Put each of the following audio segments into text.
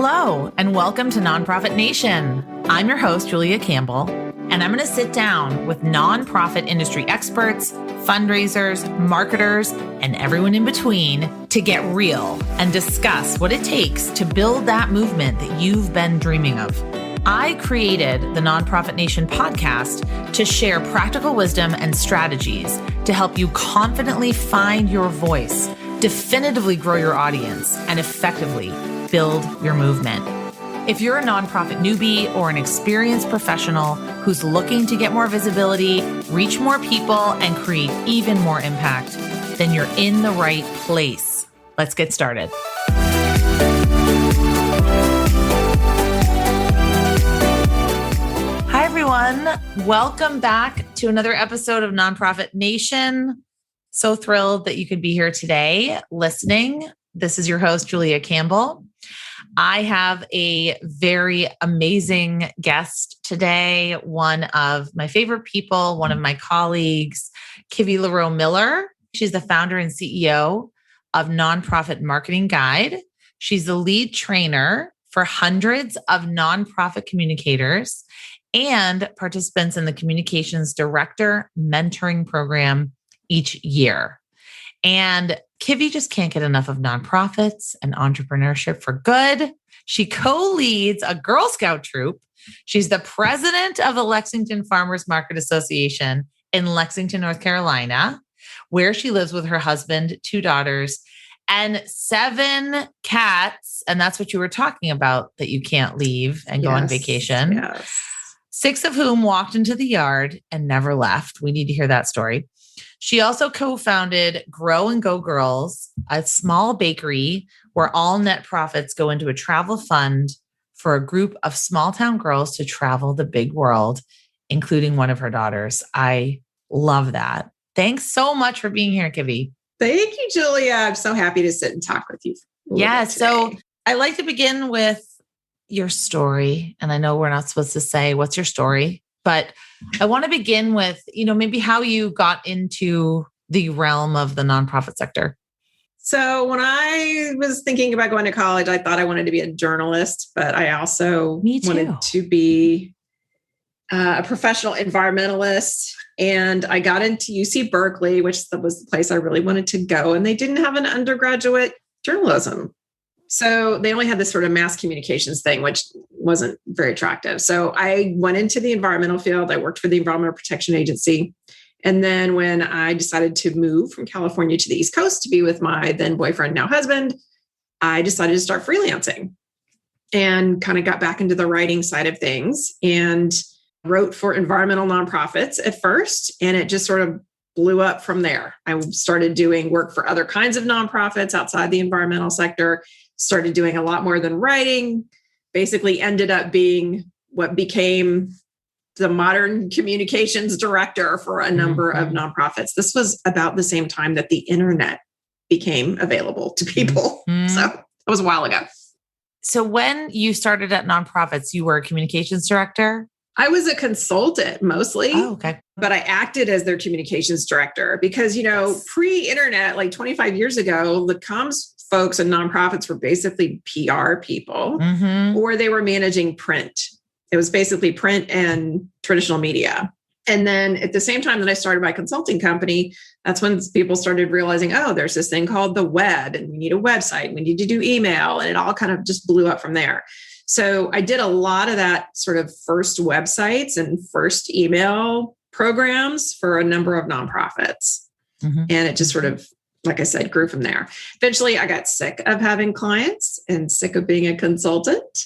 Hello, and welcome to Nonprofit Nation. I'm your host, Julia Campbell, and I'm going to sit down with nonprofit industry experts, fundraisers, marketers, and everyone in between to get real and discuss what it takes to build that movement that you've been dreaming of. I created the Nonprofit Nation podcast to share practical wisdom and strategies to help you confidently find your voice, definitively grow your audience, and effectively build your movement. If you're a nonprofit newbie or an experienced professional who's looking to get more visibility, reach more people, and create even more impact, then you're in the right place. Let's get started. Hi, everyone. Welcome back to another episode of Nonprofit Nation. So thrilled that you could be here today listening. This is your host, Julia Campbell. I have a very amazing guest today, one of my favorite people, one of my colleagues, Kivi Leroux Miller. She's the founder and CEO of Nonprofit Marketing Guide. She's the lead trainer for hundreds of nonprofit communicators and participants in the Communications Director Mentoring Program each year. And Kivi just can't get enough of nonprofits and entrepreneurship for good. She co-leads a Girl Scout troop. She's the president of the Lexington Farmers Market Association in Lexington, North Carolina, where she lives with her husband, 2 daughters, and 7 cats. And that's what you were talking about, that you can't leave and go on vacation. Yes. 6 of whom walked into the yard and never left. We need to hear that story. She also co-founded Grow and Go Girls, a small bakery where all net profits go into a travel fund for a group of small town girls to travel the big world, including one of her daughters. I love that. Thanks so much for being here, Kivi. Thank you, Julia. I'm so happy to sit and talk with you. Yeah. So I like to begin with your story. And I know we're not supposed to say what's your story, but I want to begin with, maybe how you got into the realm of the nonprofit sector. So when I was thinking about going to college, I thought I wanted to be a journalist, but I also wanted to be a professional environmentalist. And I got into UC Berkeley, which was the place I really wanted to go. And they didn't have an undergraduate journalism. So they only had this sort of mass communications thing, which wasn't very attractive. So I went into the environmental field. I worked for the Environmental Protection Agency. And then when I decided to move from California to the East Coast to be with my then boyfriend, now husband, I decided to start freelancing and kind of got back into the writing side of things and wrote for environmental nonprofits at first. And it just sort of blew up from there. I started doing work for other kinds of nonprofits outside the environmental sector, started doing a lot more than writing, basically ended up being what became the modern communications director for a number of nonprofits. This was about the same time that the internet became available to people. So it was a while ago. So when you started at nonprofits, you were a communications director? I was a consultant mostly. Oh, okay. But I acted as their communications director because, pre-internet, like 25 years ago, the comms folks and nonprofits were basically PR people, or they were managing print. It was basically print and traditional media. And then at the same time that I started my consulting company, that's when people started realizing, oh, there's this thing called the web, and we need a website, we need to do email, and it all kind of just blew up from there. So I did a lot of that sort of first websites and first email programs for a number of nonprofits. And it just sort of, like I said, grew from there. Eventually, I got sick of having clients and sick of being a consultant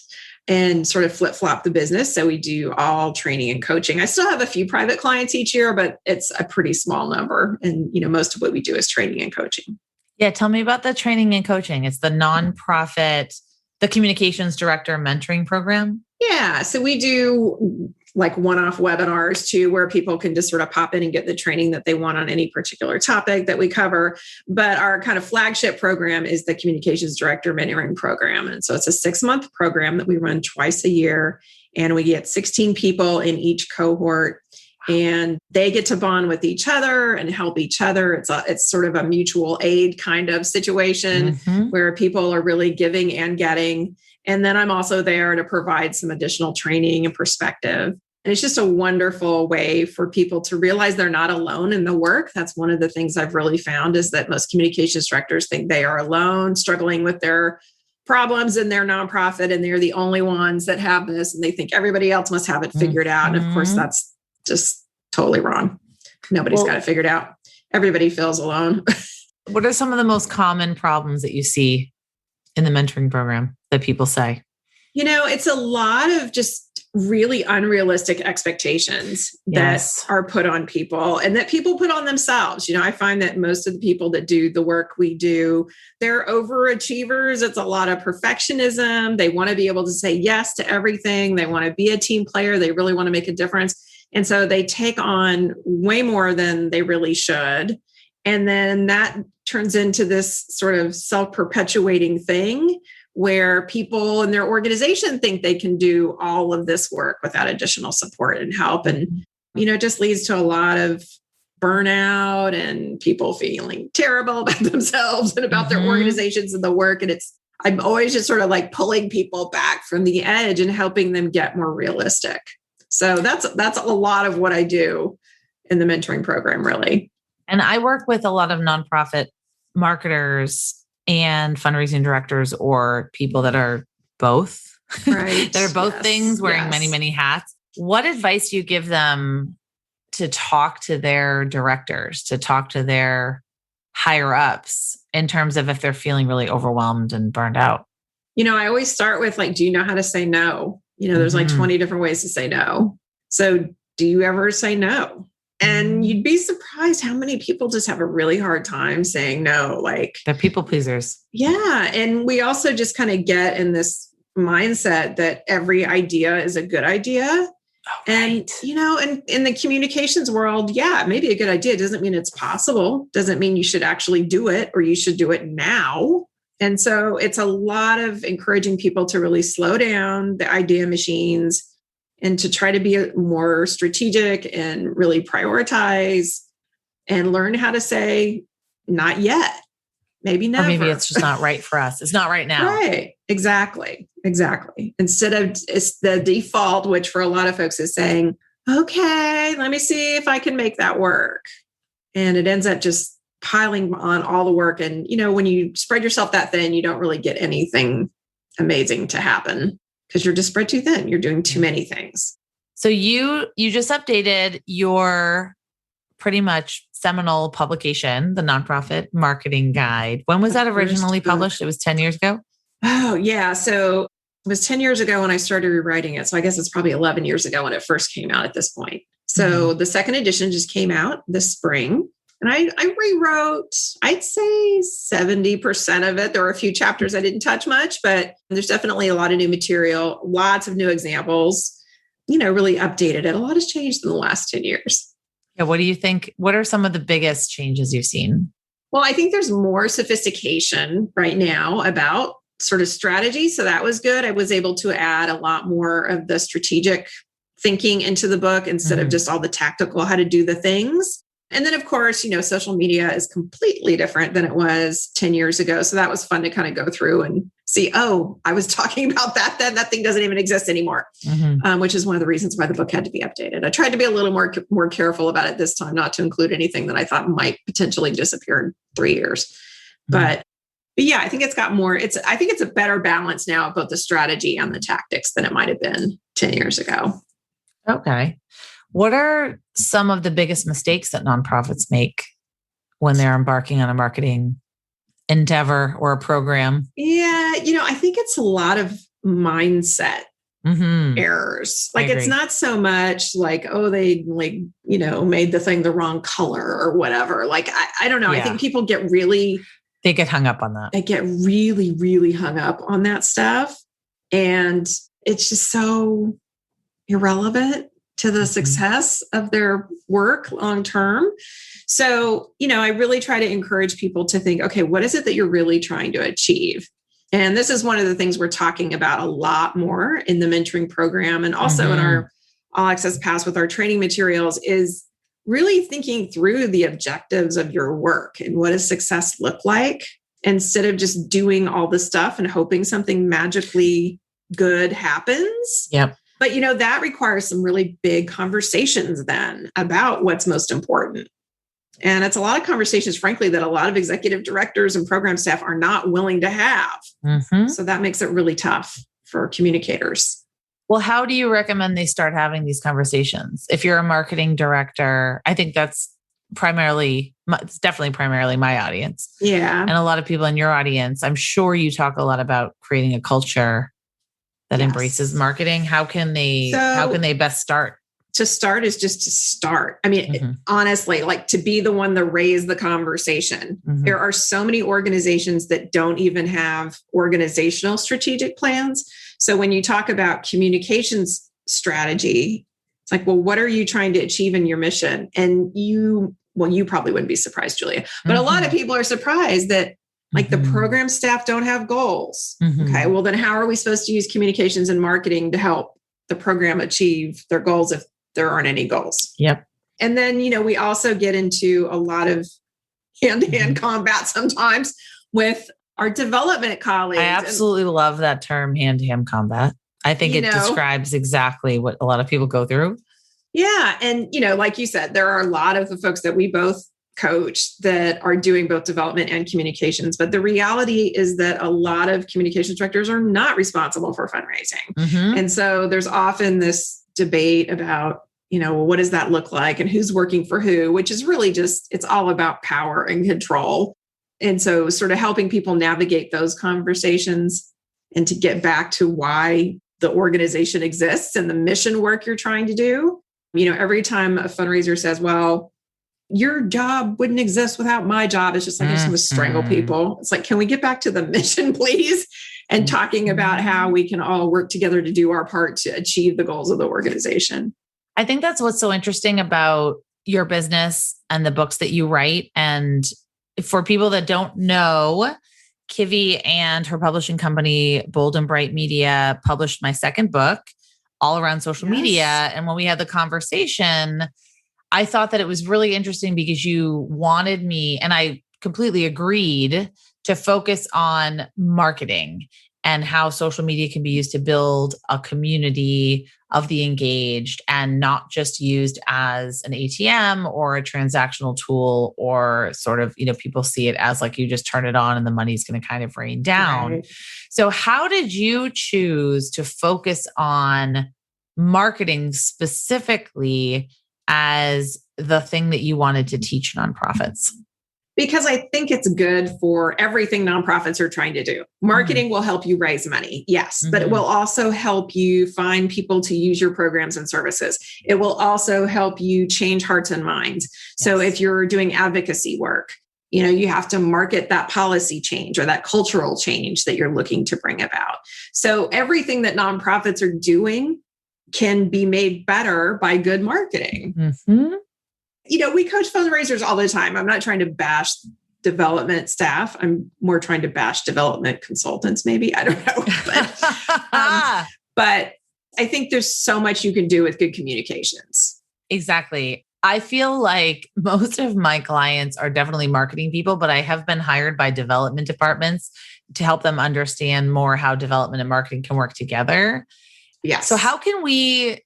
and sort of flip-flop the business. So we do all training and coaching. I still have a few private clients each year, but it's a pretty small number. And, most of what we do is training and coaching. Yeah. Tell me about the training and coaching. It's the nonprofit, the Communications Director Mentoring Program. Yeah. So we do like one-off webinars too, where people can just sort of pop in and get the training that they want on any particular topic that we cover. But our kind of flagship program is the Communications Director Mentoring Program. And so it's a 6-month program that we run twice a year, and we get 16 people in each cohort. and they get to bond with each other and help each other. It's sort of a mutual aid kind of situation where people are really giving and getting. And then I'm also there to provide some additional training and perspective. And it's just a wonderful way for people to realize they're not alone in the work. That's one of the things I've really found is that most communications directors think they are alone, struggling with their problems in their nonprofit, and they're the only ones that have this. And they think everybody else must have it figured out. And of course, that's just totally wrong. Nobody's got it figured out. Everybody feels alone. What are some of the most common problems that you see in the mentoring program that people say? It's a lot of just really unrealistic expectations that are put on people and that people put on themselves. I find that most of the people that do the work we do, they're overachievers. It's a lot of perfectionism. They want to be able to say yes to everything. They want to be a team player. They really want to make a difference. And so they take on way more than they really should. And then that turns into this sort of self-perpetuating thing where people in their organization think they can do all of this work without additional support and help. And, it just leads to a lot of burnout and people feeling terrible about themselves and about their organizations and the work. And I'm always just sort of like pulling people back from the edge and helping them get more realistic. So that's a lot of what I do in the mentoring program, really. And I work with a lot of nonprofit marketers and fundraising directors or people that are both, right? that are both things, wearing many, many hats. What advice do you give them to talk to their directors, to talk to their higher ups in terms of if they're feeling really overwhelmed and burned out? I always start with do you know how to say no? There's 20 different ways to say no. So do you ever say no? And you'd be surprised how many people just have a really hard time saying no. They're people pleasers. Yeah. And we also just kind of get in this mindset that every idea is a good idea. Oh, right. And, in the communications world, it may be a good idea. It doesn't mean it's possible. Doesn't mean you should actually do it or you should do it now. And so it's a lot of encouraging people to really slow down the idea machines and to try to be more strategic and really prioritize and learn how to say, not yet, maybe never. Or maybe it's just not right for us. It's not right now. Right. Exactly. Instead of it's the default, which for a lot of folks is saying, okay, let me see if I can make that work. And it ends up just piling on all the work. And, when you spread yourself that thin, you don't really get anything amazing to happen. Because you're just spread too thin. You're doing too many things. So you just updated your pretty much seminal publication, the Nonprofit Marketing Guide. When was that originally published? It was 10 years ago? Oh, yeah. So it was 10 years ago when I started rewriting it. So I guess it's probably 11 years ago when it first came out at this point. So the second edition just came out this spring. And I rewrote, I'd say 70% of it. There were a few chapters I didn't touch much, but there's definitely a lot of new material, lots of new examples, really updated it. A lot has changed in the last 10 years. Yeah. What do you think? What are some of the biggest changes you've seen? Well, I think there's more sophistication right now about sort of strategy. So that was good. I was able to add a lot more of the strategic thinking into the book instead of just all the tactical, how to do the things. And then, of course, social media is completely different than it was 10 years ago. So that was fun to kind of go through and see, I was talking about that then. That thing doesn't even exist anymore, which is one of the reasons why the book had to be updated. I tried to be a little more careful about it this time, not to include anything that I thought might potentially disappear in 3 years. But yeah, I think it's got more. I think it's a better balance now of both the strategy and the tactics than it might have been 10 years ago. Okay. What are some of the biggest mistakes that nonprofits make when they're embarking on a marketing endeavor or a program? Yeah, I think it's a lot of mindset errors. It's not so much they made the thing the wrong color or whatever. I don't know. Yeah. I think people they get hung up on that. They get really, really hung up on that stuff. And it's just so irrelevant to the success of their work long term. So, I really try to encourage people to think, okay, what is it that you're really trying to achieve? And this is one of the things we're talking about a lot more in the mentoring program and also in our all access pass with our training materials is really thinking through the objectives of your work and what does success look like, instead of just doing all the stuff and hoping something magically good happens. Yep. But, that requires some really big conversations then about what's most important. And it's a lot of conversations, frankly, that a lot of executive directors and program staff are not willing to have. Mm-hmm. So that makes it really tough for communicators. Well, how do you recommend they start having these conversations? If you're a marketing director, I think it's definitely primarily my audience. Yeah. And a lot of people in your audience. I'm sure you talk a lot about creating a culture that embraces marketing. How can they best start? To start is just to start. I mean, honestly, like to be the one to raise the conversation. Mm-hmm. There are so many organizations that don't even have organizational strategic plans. So when you talk about communications strategy, it's like, well, what are you trying to achieve in your mission? And you probably wouldn't be surprised, Julia, but a lot of people are surprised that like the program staff don't have goals. Okay. Well, then how are we supposed to use communications and marketing to help the program achieve their goals if there aren't any goals? Yep. And then, we also get into a lot of hand-to-hand combat sometimes with our development colleagues. I absolutely love that term, hand-to-hand combat. I think it describes exactly what a lot of people go through. Yeah. And, like you said, there are a lot of the folks that we both coach that are doing both development and communications. But the reality is that a lot of communications directors are not responsible for fundraising. Mm-hmm. And so there's often this debate about, what does that look like and who's working for who, which is really it's all about power and control. And so sort of helping people navigate those conversations and to get back to why the organization exists and the mission work you're trying to do. Every time a fundraiser says, well, your job wouldn't exist without my job, it's just like, I just want to strangle people. It's like, can we get back to the mission, please? And talking about how we can all work together to do our part to achieve the goals of the organization. I think that's what's so interesting about your business and the books that you write. And for people that don't know, Kivi and her publishing company, Bold and Bright Media, published my second book, all around social media. And when we had the conversation, I thought that it was really interesting because you wanted me, and I completely agreed, to focus on marketing and how social media can be used to build a community of the engaged and not just used as an ATM or a transactional tool, or sort of, people see it as like you just turn it on and the money's going to kind of rain down. Right. So how did you choose to focus on marketing specifically as the thing that you wanted to teach nonprofits? Because I think it's good for everything nonprofits are trying to do. Marketing will help you raise money, yes, but it will also help you find people to use your programs and services. It will also help you change hearts and minds. Yes. So if you're doing advocacy work, you have to market that policy change or that cultural change that you're looking to bring about. So everything that nonprofits are doing can be made better by good marketing. Mm-hmm. We coach fundraisers all the time. I'm not trying to bash development staff. I'm more trying to bash development consultants, maybe. I don't know. But I think there's so much you can do with good communications. Exactly. I feel like most of my clients are definitely marketing people, but I have been hired by development departments to help them understand more how development and marketing can work together. Yes. So how can we,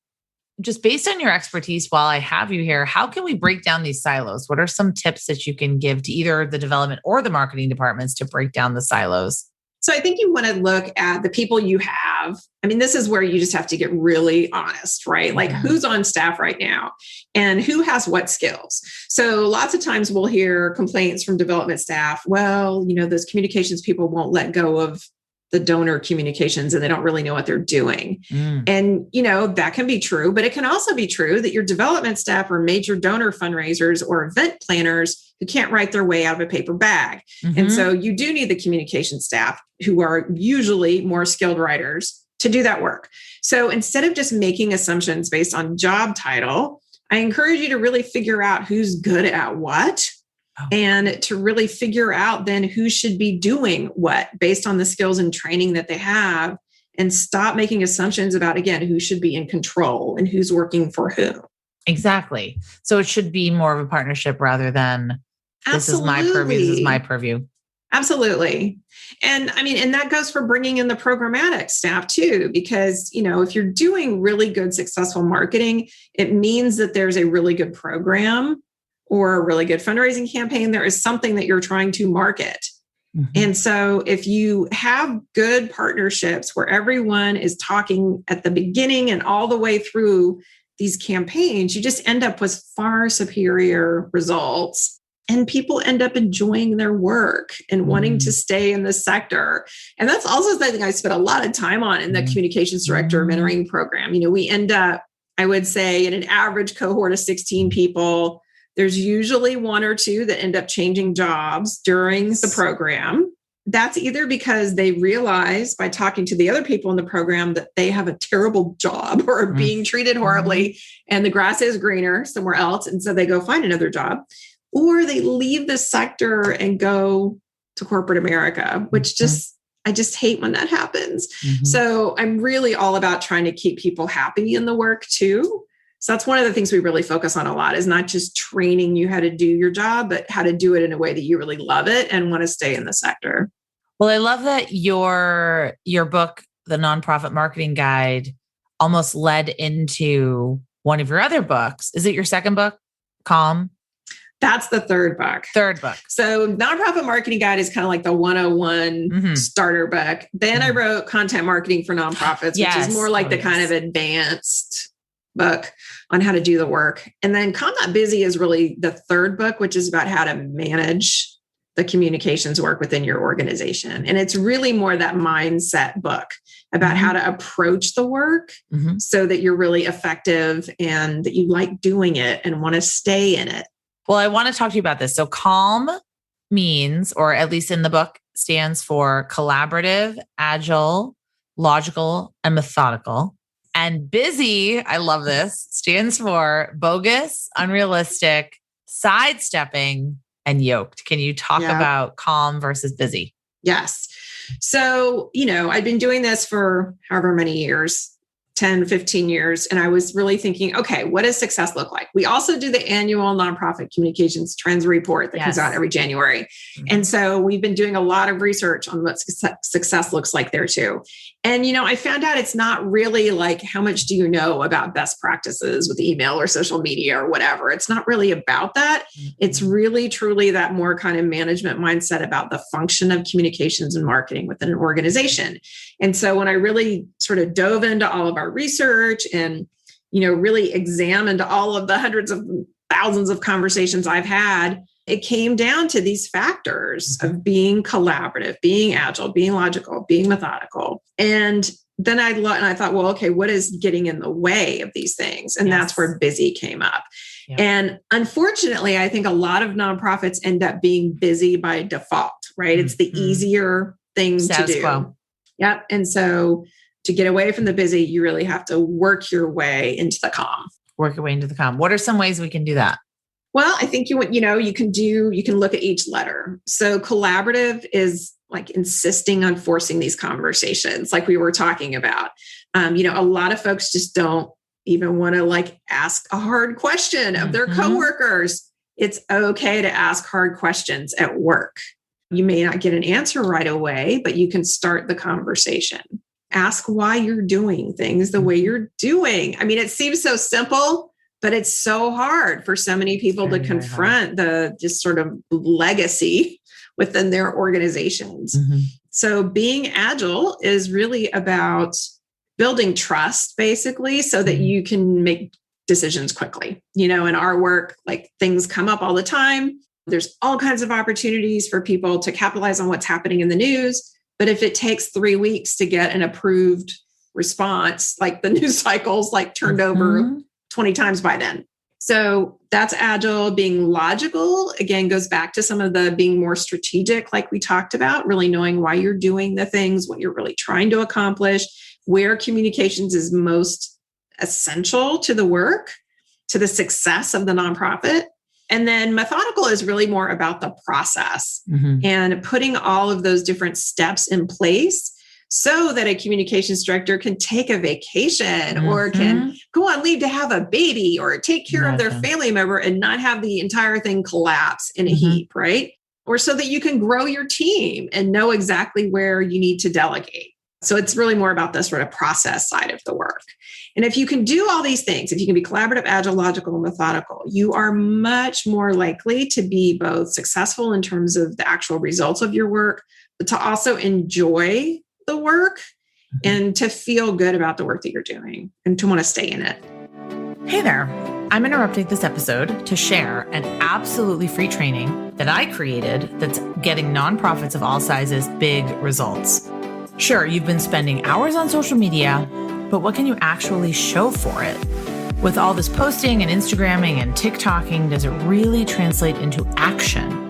just based on your expertise, while I have you here, how can we break down these silos? What are some tips that you can give to either the development or the marketing departments to break down the silos? So I think you want to look at the people you have. I mean, this is where you just have to get really honest, right? Like who's on staff right now and who has what skills. So lots of times we'll hear complaints from development staff. Well, those communications people won't let go of the donor communications and they don't really know what they're doing. And, that can be true, but it can also be true that your development staff are major donor fundraisers or event planners who can't write their way out of a paper bag. Mm-hmm. And so you do need the communication staff who are usually more skilled writers to do that work. So instead of just making assumptions based on job title, I encourage you to really figure out who's good at what. And to really figure out then who should be doing what based on the skills and training that they have and stop making assumptions about, again, who should be in control and who's working for who. Exactly. So it should be more of a partnership rather than this is my purview, this is my purview. Absolutely. And I mean, and that goes for bringing in the programmatic staff too, because, if you're doing really good, successful marketing, it means that there's a really good program or a really good fundraising campaign. There is something that you're trying to market. Mm-hmm. And so if you have good partnerships where everyone is talking at the beginning and all the way through these campaigns, you just end up with far superior results. And people end up enjoying their work and wanting to stay in the sector. And that's also something I spent a lot of time on in the communications director mentoring program. We end up, I would say, in an average cohort of 16 people, there's usually one or two that end up changing jobs during the program. That's either because they realize by talking to the other people in the program that they have a terrible job or are being treated horribly and the grass is greener somewhere else. And so they go find another job. Or they leave the sector and go to corporate America, which I just hate when that happens. Mm-hmm. So I'm really all about trying to keep people happy in the work too. So that's one of the things we really focus on a lot, is not just training you how to do your job, but how to do it in a way that you really love it and want to stay in the sector. Well, I love that your book, The Nonprofit Marketing Guide, almost led into one of your other books. Is it your second book, Calm? That's the third book. So Nonprofit Marketing Guide is kind of like the 101 starter book. Then I wrote Content Marketing for Nonprofits, which is more like the kind of advanced book on how to do the work. And then Calm Not Busy is really the third book, which is about how to manage the communications work within your organization. And it's really more that mindset book about how to approach the work so that you're really effective and that you like doing it and want to stay in it. Well, I want to talk to you about this. So calm means, or at least in the book, stands for collaborative, agile, logical, and methodical. And busy, I love this, stands for bogus, unrealistic, sidestepping, and yoked. Can you talk about calm versus busy? Yes. So, I've been doing this for however many years, 10, 15 years. And I was really thinking, okay, what does success look like? We also do the annual Nonprofit Communications Trends Report that comes out every January. Mm-hmm. And so we've been doing a lot of research on what success looks like there too. And, I found out it's not really like, how much do you know about best practices with email or social media or whatever? It's not really about that. Mm-hmm. It's really, truly that more kind of management mindset about the function of communications and marketing within an organization. And so when I really sort of dove into all of our research and, really examined all of the hundreds of thousands of conversations I've had, it came down to these factors of being collaborative, being agile, being logical, being methodical. And then I thought, well, okay, what is getting in the way of these things? And that's where busy came up. Yeah. And unfortunately, I think a lot of nonprofits end up being busy by default, right? It's the easier thing to do. Quo. Yep. And so to get away from the busy, you really have to work your way into the calm. Work your way into the calm. What are some ways we can do that? Well, I think you can look at each letter. So collaborative is like insisting on forcing these conversations like we were talking about. A lot of folks just don't even want to ask a hard question of their coworkers. It's okay to ask hard questions at work. You may not get an answer right away, but you can start the conversation. Ask why you're doing things the way you're doing. I mean, it seems so simple, but it's so hard for so many people to confront the just sort of legacy within their organizations. Mm-hmm. So being agile is really about building trust, basically, so that you can make decisions quickly. In our work, things come up all the time. There's all kinds of opportunities for people to capitalize on what's happening in the news. But if it takes 3 weeks to get an approved response, the news cycle's turned over 20 times by then. So that's agile. Being logical, again, goes back to some of the being more strategic, like we talked about, really knowing why you're doing the things, what you're really trying to accomplish, where communications is most essential to the work, to the success of the nonprofit. And then methodical is really more about the process and putting all of those different steps in place so that a communications director can take a vacation or can go on leave to have a baby or take care of their family member and not have the entire thing collapse in a heap, right? Or so that you can grow your team and know exactly where you need to delegate. So it's really more about the sort of process side of the work. And if you can do all these things, if you can be collaborative, agile, logical, and methodical, you are much more likely to be both successful in terms of the actual results of your work, but to also enjoy the work and to feel good about the work that you're doing and to want to stay in it. Hey there. I'm interrupting this episode to share an absolutely free training that I created that's getting nonprofits of all sizes big results. Sure, you've been spending hours on social media, but what can you actually show for it? With all this posting and Instagramming and TikToking, does it really translate into action?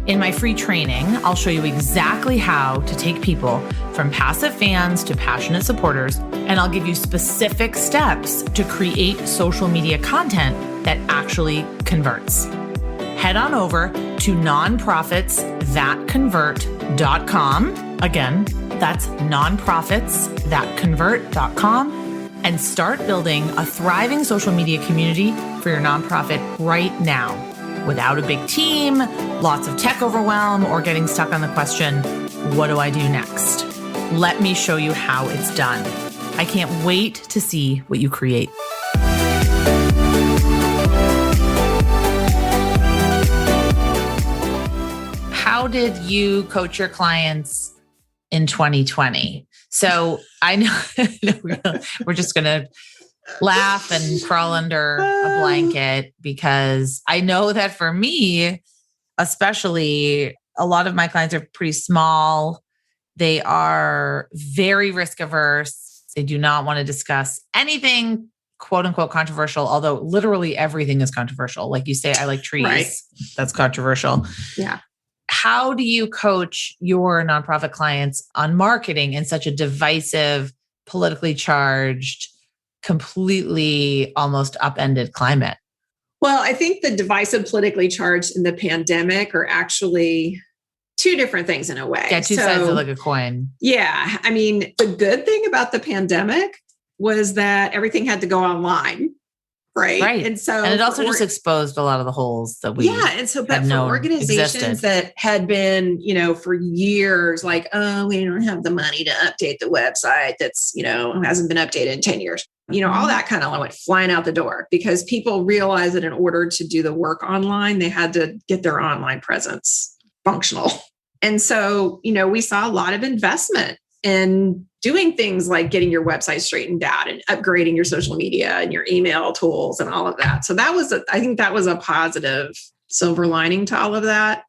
In my free training, I'll show you exactly how to take people from passive fans to passionate supporters, and I'll give you specific steps to create social media content that actually converts. Head on over to nonprofitsthatconvert.com. Again, that's nonprofitsthatconvert.com and start building a thriving social media community for your nonprofit right now without a big team, lots of tech overwhelm, or getting stuck on the question, what do I do next? Let me show you how it's done. I can't wait to see what you create. How did you coach your clients in 2020? So I know we're just going to laugh and crawl under a blanket because I know that for me, especially, a lot of my clients are pretty small. They are very risk averse. They do not want to discuss anything quote unquote controversial, although literally everything is controversial. Like you say, I like trees. Right. That's controversial. Yeah. How do you coach your nonprofit clients on marketing in such a divisive, politically charged, completely almost upended climate? Well, I think the divisive, politically charged in the pandemic are actually two different things in a way. Yeah, two sides of like a coin. Yeah. I mean, the good thing about the pandemic was that everything had to go online. Right. And it also just exposed a lot of the holes that we and so but for organizations that had been, for years, like, oh, we don't have the money to update the website that's, hasn't been updated in 10 years. All that kind of went flying out the door because people realized that in order to do the work online, they had to get their online presence functional. And so, we saw a lot of investment in doing things like getting your website straightened out and upgrading your social media and your email tools and all of that. So I think that was a positive silver lining to all of that.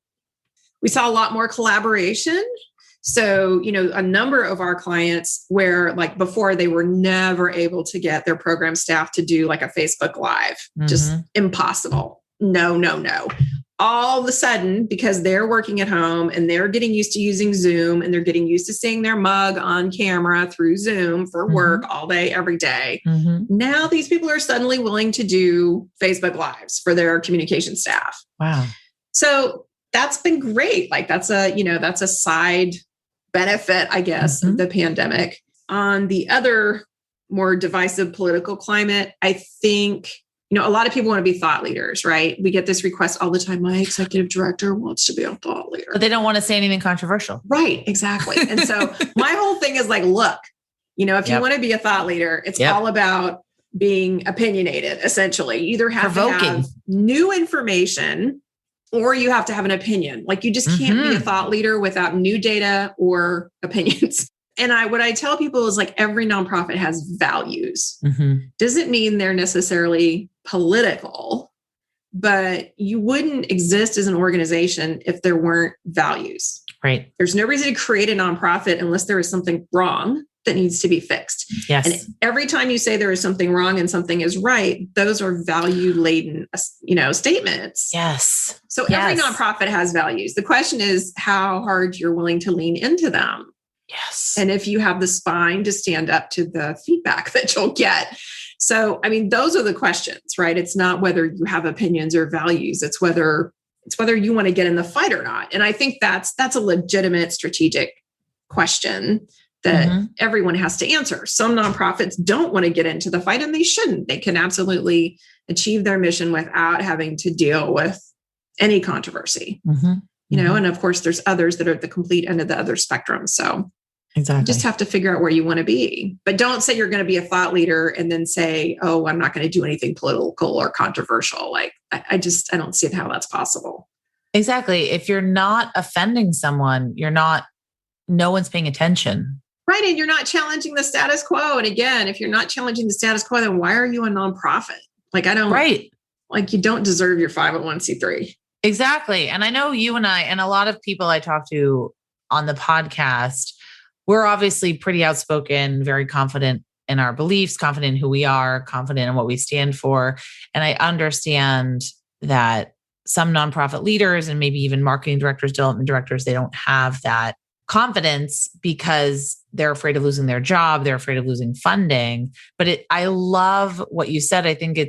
We saw a lot more collaboration. So, a number of our clients where like before they were never able to get their program staff to do like a Facebook Live, just impossible. No. All of a sudden, because they're working at home and they're getting used to using Zoom and they're getting used to seeing their mug on camera through Zoom for work all day, every day. Now these people are suddenly willing to do Facebook Lives for their communication staff. Wow. So that's been great. Like that's a side benefit, I guess, of the pandemic. On the other more divisive political climate, I think a lot of people want to be thought leaders, right? We get this request all the time. My executive director wants to be a thought leader. But they don't want to say anything controversial. Right, exactly. And so my whole thing is like, look, if you want to be a thought leader, it's all about being opinionated, essentially. You either have to have new information or you have to have an opinion. Like you just can't be a thought leader without new data or opinions. And what I tell people is like every nonprofit has values. Doesn't mean they're necessarily political, but you wouldn't exist as an organization if there weren't values. Right. There's no reason to create a nonprofit unless there is something wrong that needs to be fixed. Yes. And every time you say there is something wrong and something is right, those are value laden, statements. Yes. So every nonprofit has values. The question is how hard you're willing to lean into them. Yes. And if you have the spine to stand up to the feedback that you'll get. So, those are the questions, right? It's not whether you have opinions or values. It's whether you want to get in the fight or not. And I think that's a legitimate strategic question that everyone has to answer. Some nonprofits don't want to get into the fight, and they shouldn't. They can absolutely achieve their mission without having to deal with any controversy. And of course, there's others that are at the complete end of the other spectrum. So exactly. You just have to figure out where you want to be. But don't say you're going to be a thought leader and then say, oh, I'm not going to do anything political or controversial. Like, I don't see how that's possible. Exactly. If you're not offending someone, no one's paying attention. Right. And you're not challenging the status quo. And again, if you're not challenging the status quo, then why are you a nonprofit? Like, you don't deserve your 501c3. Exactly. And I know you and I, and a lot of people I talk to on the podcast, we're obviously pretty outspoken, very confident in our beliefs, confident in who we are, confident in what we stand for. And I understand that some nonprofit leaders and maybe even marketing directors, development directors, they don't have that confidence because they're afraid of losing their job. They're afraid of losing funding. But I love what you said. I think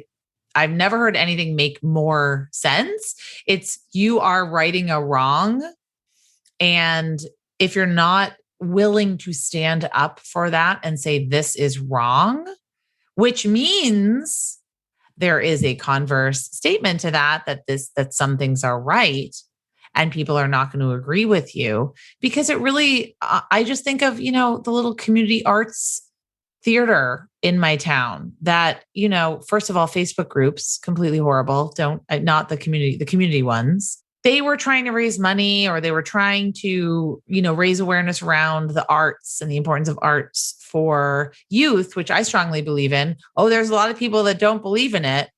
I've never heard anything make more sense. It's you are righting a wrong. And if you're not willing to stand up for that and say, this is wrong, which means there is a converse statement to that some things are right and people are not going to agree with you, because it really, I just think of, the little community arts theater in my town that, first of all, Facebook groups, completely horrible. Not the community ones. They were trying to raise money, or they were trying to, raise awareness around the arts and the importance of arts for youth, which I strongly believe in. Oh, there's a lot of people that don't believe in it,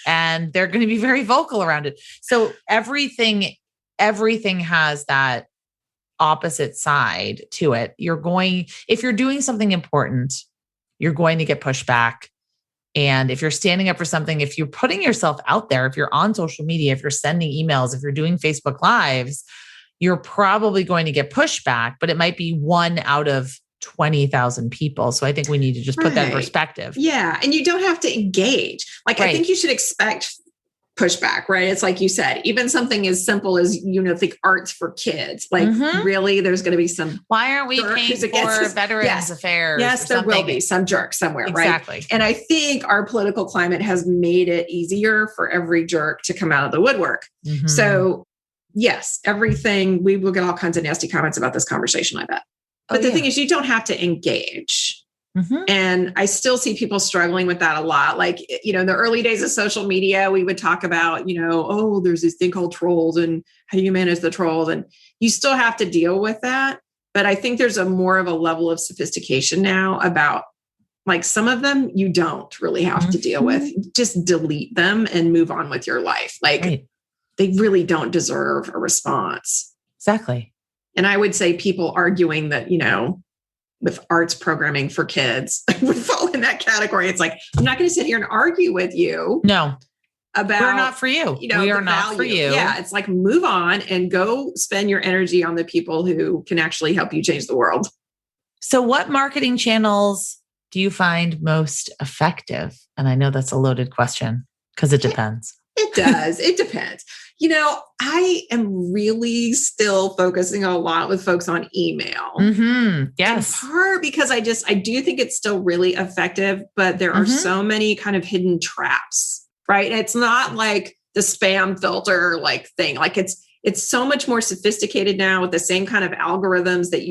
and they're going to be very vocal around it. So everything has that opposite side to it. If you're doing something important, you're going to get pushback. And if you're standing up for something, if you're putting yourself out there, if you're on social media, if you're sending emails, if you're doing Facebook Lives, you're probably going to get pushback, but it might be 1 out of 20,000 people. So I think we need to just put that in perspective. Yeah. And you don't have to engage. Like, I think you should expect pushback, right? It's like you said, even something as simple as, think arts for kids, like really, there's going to be some. Why aren't we paying for Veterans Affairs? Yes, there will be some jerk somewhere, exactly. Right? And I think our political climate has made it easier for every jerk to come out of the woodwork. So yes, everything, we will get all kinds of nasty comments about this conversation, I bet. But the thing is, you don't have to engage. And I still see people struggling with that a lot. Like, in the early days of social media, we would talk about, oh, there's this thing called trolls and how do you manage the trolls? And you still have to deal with that. But I think there's a more of a level of sophistication now about, like, some of them you don't really have to deal with. Just delete them and move on with your life. Like, they really don't deserve a response. Exactly. And I would say people arguing that, with arts programming for kids would fall in that category. It's like, I'm not going to sit here and argue with you. No. About, we're not for you. We are not for you. Yeah. It's like, move on and go spend your energy on the people who can actually help you change the world. So what marketing channels do you find most effective? And I know that's a loaded question because it depends. It does. It depends. I am really still focusing a lot with folks on email. Yes. In part because I do think it's still really effective, but there are so many kind of hidden traps, right? And it's not like the spam filter thing. Like, it's so much more sophisticated now with the same kind of algorithms that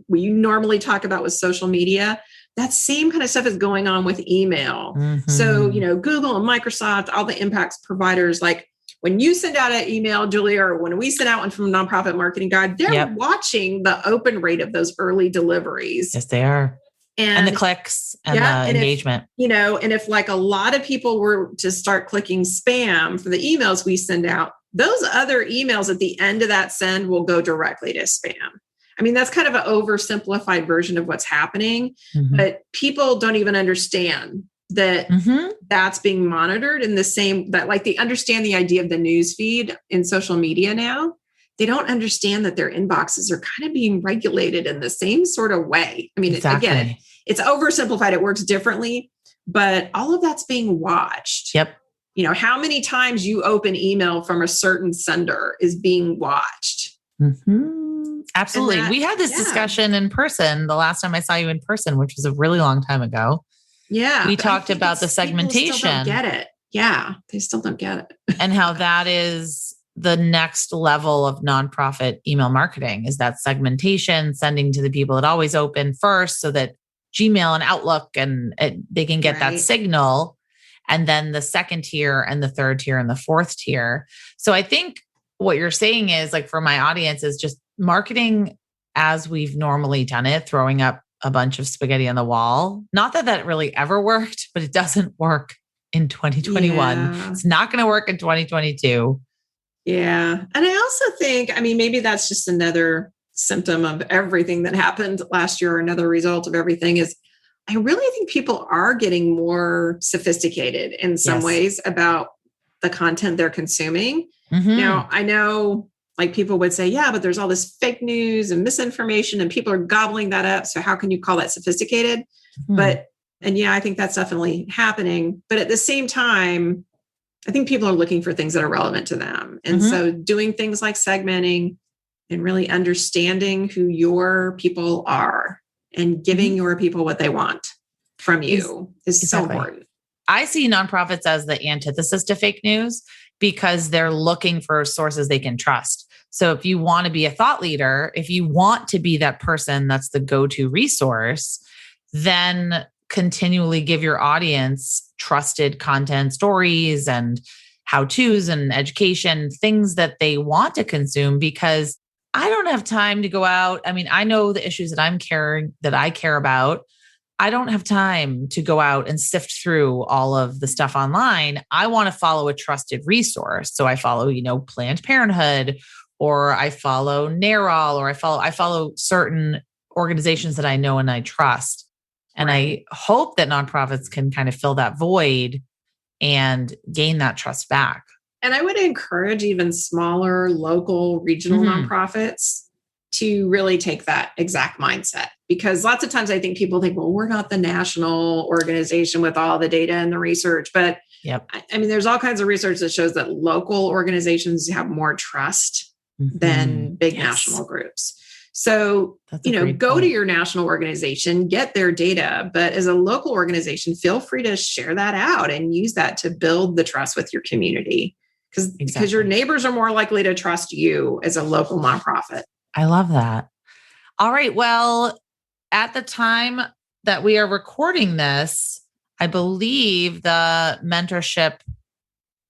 we normally talk about with social media. That same kind of stuff is going on with email. So, Google and Microsoft, all the impacts providers, like, when you send out an email, Julia, or when we send out one from Nonprofit Marketing Guide, they're watching the open rate of those early deliveries. Yes, they are. And the clicks and the engagement. And if like a lot of people were to start clicking spam for the emails we send out, those other emails at the end of that send will go directly to spam. I mean, that's kind of an oversimplified version of what's happening, but people don't even understand that that's being monitored in the same, that like they understand the idea of the news feed in social media now. They don't understand that their inboxes are kind of being regulated in the same sort of way. I mean, again, it's oversimplified. It works differently, but all of that's being watched. Yep. How many times you open email from a certain sender is being watched. Absolutely. We had this discussion in person the last time I saw you in person, which was a really long time ago. Yeah. We talked about the segmentation. People still don't get it. Yeah. They still don't get it. And how that is the next level of nonprofit email marketing is that segmentation, sending to the people that always open first so that Gmail and Outlook and they can get that signal. And then the second tier and the third tier and the fourth tier. So I think what you're saying is like for my audience is just marketing as we've normally done it, throwing up a bunch of spaghetti on the wall. Not that that really ever worked, but it doesn't work in 2021. Yeah. It's not going to work in 2022. Yeah. And I also think, I mean, maybe that's just another symptom of everything that happened last year. Another result of everything is I really think people are getting more sophisticated in some ways about the content they're consuming. Mm-hmm. Now, I know like people would say, yeah, but there's all this fake news and misinformation and people are gobbling that up. So how can you call that sophisticated? Mm-hmm. And yeah, I think that's definitely happening. But at the same time, I think people are looking for things that are relevant to them. And so doing things like segmenting and really understanding who your people are and giving your people what they want from you is so important. I see nonprofits as the antithesis to fake news because they're looking for sources they can trust. So if you want to be a thought leader, if you want to be that person that's the go-to resource, then continually give your audience trusted content, stories and how-tos and education, things that they want to consume, because I don't have time to go out. I mean, I know the issues that I care about. I don't have time to go out and sift through all of the stuff online. I want to follow a trusted resource. So I follow, Planned Parenthood, or I follow NARAL, or I follow certain organizations that I know and I trust. And I hope that nonprofits can kind of fill that void and gain that trust back. And I would encourage even smaller, local, regional nonprofits to really take that exact mindset. Because lots of times I think people think, well, we're not the national organization with all the data and the research. But I mean, there's all kinds of research that shows that local organizations have more trust than big national groups. So, go to your national organization, get their data, but as a local organization, feel free to share that out and use that to build the trust with your community, because your neighbors are more likely to trust you as a local nonprofit. I love that. All right. Well, at the time that we are recording this, I believe the mentorship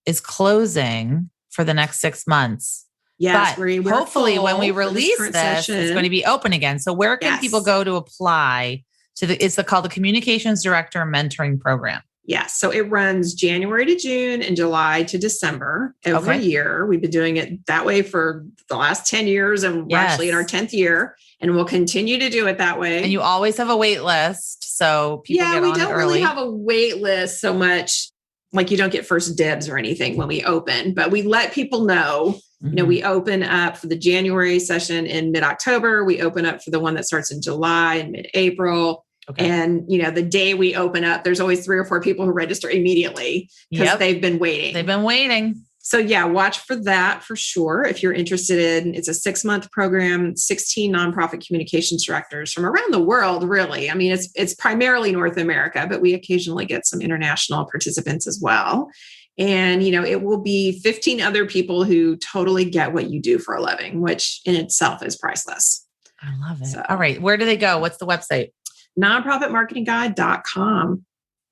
is closing for the next 6 months. Yes, but hopefully when we release this, it's going to be open again. So where can people go to apply to it's called the Communications Director Mentoring Program? Yes. So it runs January to June and July to December every year. We've been doing it that way for the last 10 years, and we're actually in our 10th year, and we'll continue to do it that way. And you always have a wait list. So people get on it early. We don't really have a wait list so much. Like you don't get first dibs or anything when we open, but we let people know. We open up for the January session in mid-October. We open up for the one that starts in July and mid-April. Okay. And, the day we open up, there's always 3 or 4 people who register immediately because they've been waiting. So watch for that for sure. If you're interested it's a 6-month program, 16 nonprofit communications directors from around the world, really. I mean, it's primarily North America, but we occasionally get some international participants as well. And, it will be 15 other people who totally get what you do for a living, which in itself is priceless. I love it. So, all right. Where do they go? What's the website? nonprofitmarketingguide.com.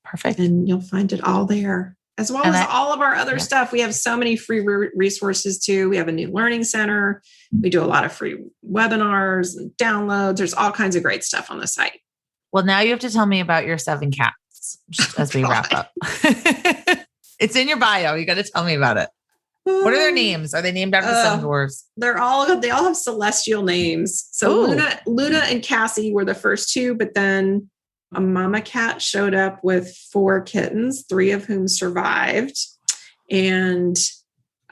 Perfect. And you'll find it all there, as well as all of our other stuff. We have so many free resources too. We have a new learning center. We do a lot of free webinars and downloads. There's all kinds of great stuff on the site. Well, now you have to tell me about your 7 cats as we wrap up. It's in your bio. You got to tell me about it. What are their names? Are they named after the 7 dwarves? They all have celestial names. So Luna and Cassie were the first 2, but then a mama cat showed up with 4 kittens, 3 of whom survived. And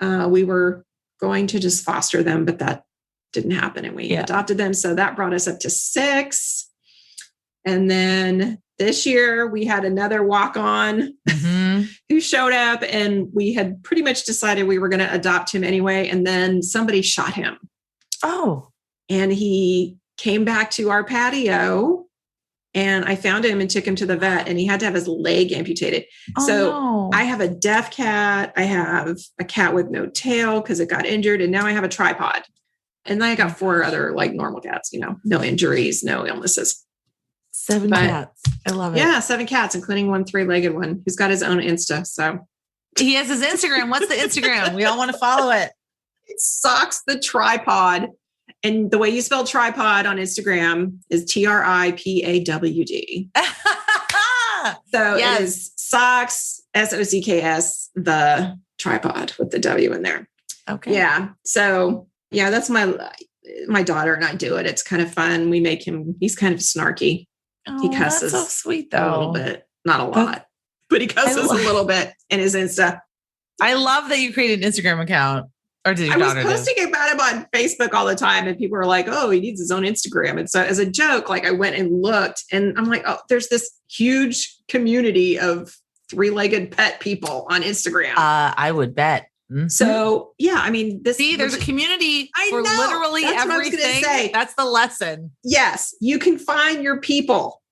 we were going to just foster them, but that didn't happen. And we adopted them. So that brought us up to 6. And then this year we had another walk-on who showed up, and we had pretty much decided we were going to adopt him anyway. And then somebody shot him. Oh. and he came back to our patio, and I found him and took him to the vet, and he had to have his leg amputated. No. I have a deaf cat. I have a cat with no tail because it got injured. And now I have a tripod. And then I got 4 other like normal cats, no injuries, no illnesses. 7 cats. I love it. Yeah, 7 cats, including one 3-legged one who's got his own Insta. So he has his Instagram. What's the Instagram? We all want to follow it. It's Socks the Tripod. And the way you spell tripod on Instagram is TRIPAWD. So It is Socks, SOCKS, the tripod with the W in there. Okay. Yeah. So yeah, that's my daughter and I do it. It's kind of fun. We make him, he's kind of snarky. He cusses. That's so sweet though. A little bit, not a lot, but he cusses a little bit in his Insta. I love that you created an Instagram account. Or did your daughter? I was posting about him on Facebook all the time, and people were like, "Oh, he needs his own Instagram." And so, as a joke, like I went and looked, and I'm like, "Oh, there's this huge community of 3-legged pet people on Instagram." I would bet. Mm-hmm. So, yeah, I mean, there's a community for literally everything. That's the lesson. Yes, you can find your people,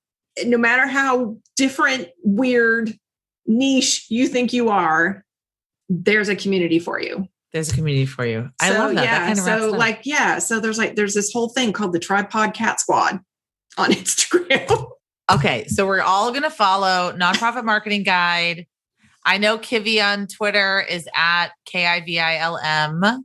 no matter how different, weird, niche you think you are. There's a community for you. There's a community for you. I love that. Yeah. That kind of so there's this whole thing called the Tripod Cat Squad on Instagram. Okay. So we're all going to follow Nonprofit Marketing Guide. I know Kivi on Twitter is at KIVILM.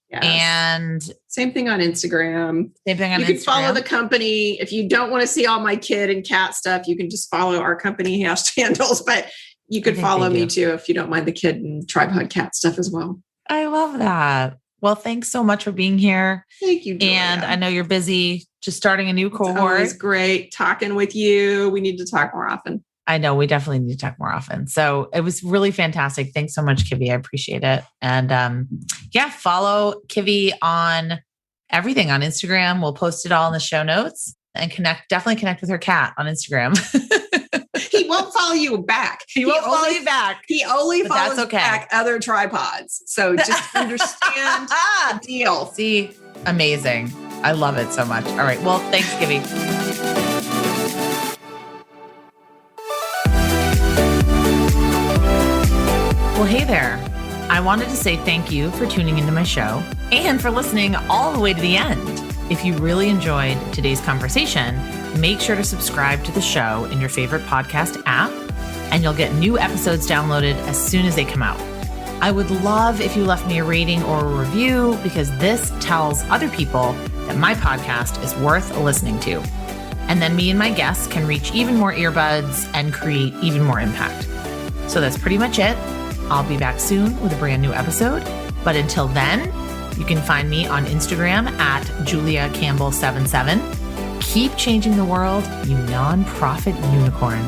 Yes. And same thing on Instagram. You can follow the company. If you don't want to see all my kid and cat stuff, you can just follow our company handles, but you could follow me too if you don't mind the kid and tripod cat stuff as well. I love that. Well, thanks so much for being here. Thank you, Julia. And I know you're busy just starting a new cohort. It's always great talking with you. We need to talk more often. I know we definitely need to talk more often. So it was really fantastic. Thanks so much, Kivi. I appreciate it. And follow Kivi on everything on Instagram. We'll post it all in the show notes, and definitely connect with her cat on Instagram. He won't follow you back. He won't follow you back. He only follows back other tripods. So just understand the deal. See, amazing. I love it so much. All right. Well, thanks, Kivi. Well, hey there. I wanted to say thank you for tuning into my show and for listening all the way to the end. If you really enjoyed today's conversation, make sure to subscribe to the show in your favorite podcast app, and you'll get new episodes downloaded as soon as they come out. I would love if you left me a rating or a review, because this tells other people that my podcast is worth listening to. And then me and my guests can reach even more earbuds and create even more impact. So that's pretty much it. I'll be back soon with a brand new episode. But until then, you can find me on Instagram at JuliaCampbell77. Keep changing the world, you nonprofit unicorn.